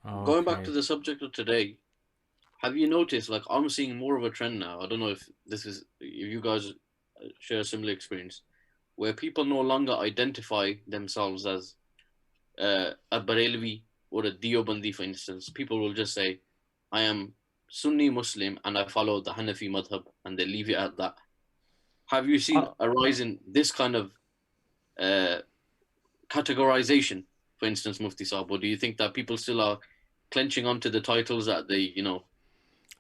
Going back Okay. to the subject of today, have you noticed? Like, I'm seeing more of a trend now. I don't know if you guys share a similar experience, where people no longer identify themselves as a Barelvi or a Deobandi, for instance. People will just say, "I am Sunni Muslim and I follow the Hanafi madhab," and they leave it at that. Have you seen Uh, a rise in this kind of uh, categorization, for instance, Mufti Saab, or do you think that people still are clenching onto the titles that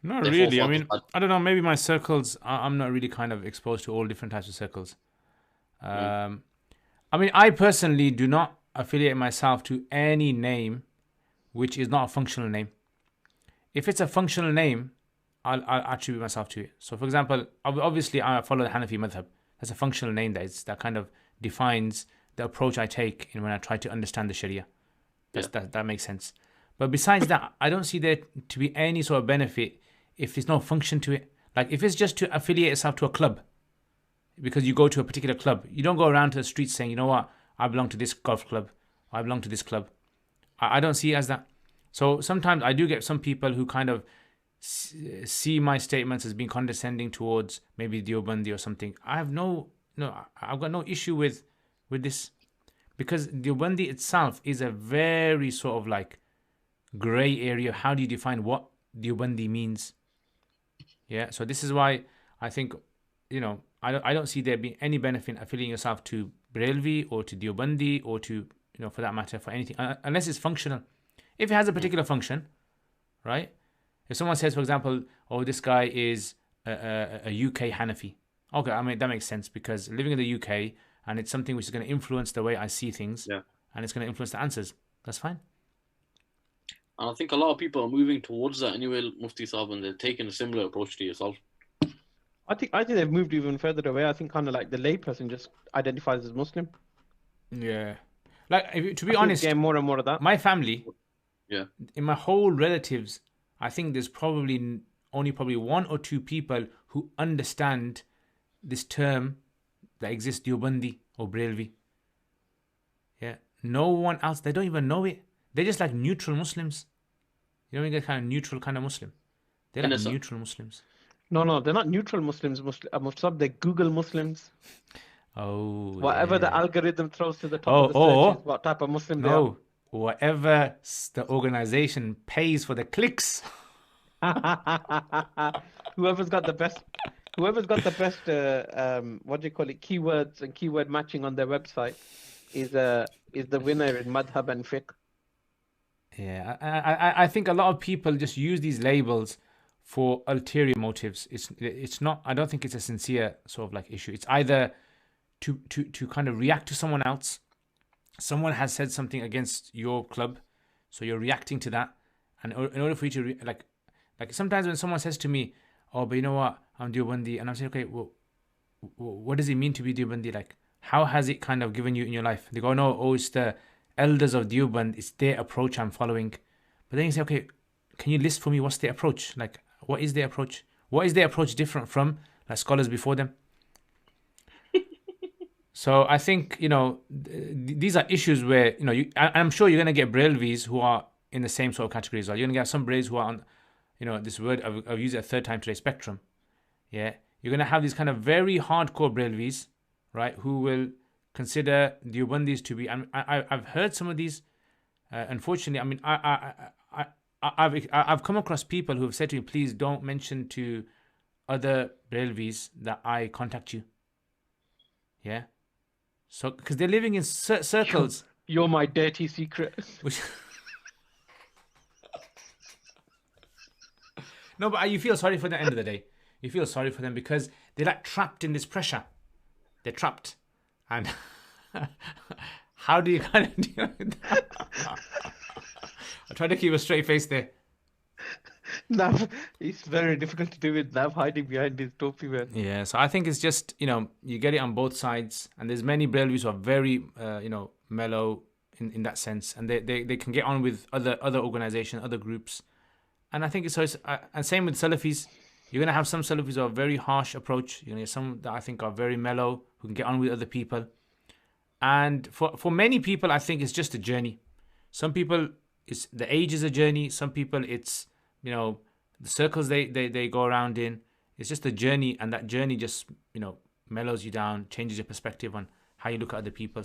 Not their really. I forefathers mean, had? I don't know. Maybe my circles. I'm not really kind of exposed to all different types of circles. Mm, Um, I mean, I personally do not affiliate myself to any name which is not a functional name. If it's a functional name, I'll attribute myself to it. So, for example, obviously I follow the Hanafi madhab. That's a functional name that kind of defines the approach I take in when I try to understand the Sharia. yeah, That makes sense. But besides that, I don't see there to be any sort of benefit if there's no function to it. Like if it's just to affiliate yourself to a club because you go to a particular club, you don't go around to the streets saying, you know what, I belong to this golf club, I belong to this club. I don't see it as that. So sometimes I do get some people who kind of see my statements as being condescending towards maybe Deobandi or something. I have no, I've got no issue with this because Deobandi itself is a very sort of like gray area. How do you define what Deobandi means? Yeah, so this is why I think I don't see there being any benefit in affiliating yourself to Barelvi or to Deobandi or to for that matter for anything unless it's functional. If it has a mm, particular function, right? If someone says, for example, oh, this guy is a UK Hanafi, okay, I mean that makes sense because living in the UK and it's something which is going to influence the way I see things yeah. and it's going to influence the answers. That's fine. And I think a lot of people are moving towards that anyway, Mufti Saab, and they're taking a similar approach to yourself. I think they've moved even further away. I think kind of like the layperson just identifies as Muslim. Yeah, like to I be think it's honest, getting more and more of that. my family Yeah, in my whole relatives, I think there's probably only probably one or two people who understand this term that exists, Deobandi or Barelvi. Yeah, no one else. They don't even know it. They're just like neutral Muslims. You know, you get kind of neutral kind of Muslim. They're in like a sense. neutral Muslims. No, no, they're not neutral Muslims. Muslim, they're Google Muslims. Oh Whatever the yeah. algorithm throws to the top of Oh the search is oh what type of Muslim they are. no. Whatever the organization pays for the clicks. Whoever's got the best, whoever's got the best, what do you call it, keywords and keyword matching on their website is the winner in madhab and fiqh. Yeah, I think a lot of people just use these labels for ulterior motives. It's not. I don't think it's a sincere sort of like issue. It's either to kind of react to someone else. Someone has said something against your club, so you're reacting to that. And in order for you to like sometimes when someone says to me, "Oh, but you know what? I'm Deobandi," and I'm saying, "Okay, well, what does it mean to be Deobandi? Like, how has it kind of given you in your life?" They go, "No, oh, it's the elders of Deoband. It's their approach I'm following." But then you say, "Okay, can you list for me what's their approach? Like, what is their approach? What is their approach different from like scholars before them?" So I think these are issues where I'm sure you're gonna get Braillevis who are in the same sort of category as well. You're gonna get some Brailles who are on this word I've used it a third time today, spectrum. Yeah, you're gonna have these kind of very hardcore Braillevis, right? Who will consider the Ubandis to be. I've heard some of these. Unfortunately, I mean, I've come across people who have said to me, "Please don't mention to other Braillevis that I contact you." Yeah, so because they're living in You're, circles, you're my dirty secret. which no, but you feel sorry for them at the end of the day. You feel sorry for them because they're like trapped in this pressure. They're trapped, and how do you kind of deal with that? I try to keep a straight face there. Nav, it's very difficult to do with Nav hiding behind his topi, man. Yeah, so I think it's just you get it on both sides, and there's many Braillevis who are very mellow in that sense, and they can get on with other organizations, other groups, and I think it's and same with Salafis. You're gonna have some Salafis who are very harsh approach. You're gonna get some that I think are very mellow who can get on with other people, and for many people, I think it's just a journey. Some people it's the age is a journey. Some people, it's, you know, the circles they go around in. It's just a journey, and that journey just, you know, mellows you down, changes your perspective on how you look at other people.